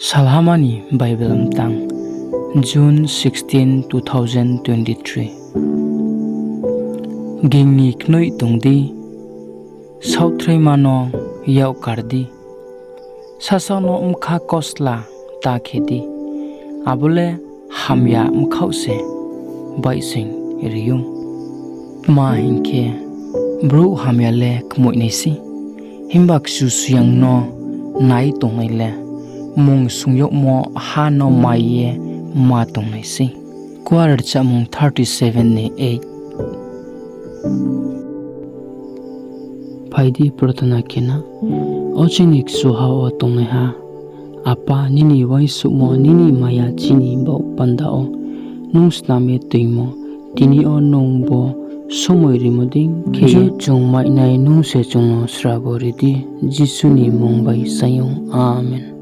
Salha ni Baibel Mtang, June 16, 2023. Gingni knoi tungdi, sautrai mano yau kardi, sasano mkha kosla ta khedi, abule hamya mkhause, baising riyung. Ma hinke, bro hamya le kmoi nisi, himba suyang no nai tongai le. Mung sungyokmo ha no maiye ma tongnai si quarter chamung 37 ne 8 phaidi prarthana kena ochini kchuha o tongnai ha apa nini waisouhmo nini maya chini bo pandao nung sname tuimo tini o nung bo somoi rimoding khe chung maina nung se chung srabo redi Jisu ni mung bai sayong amen.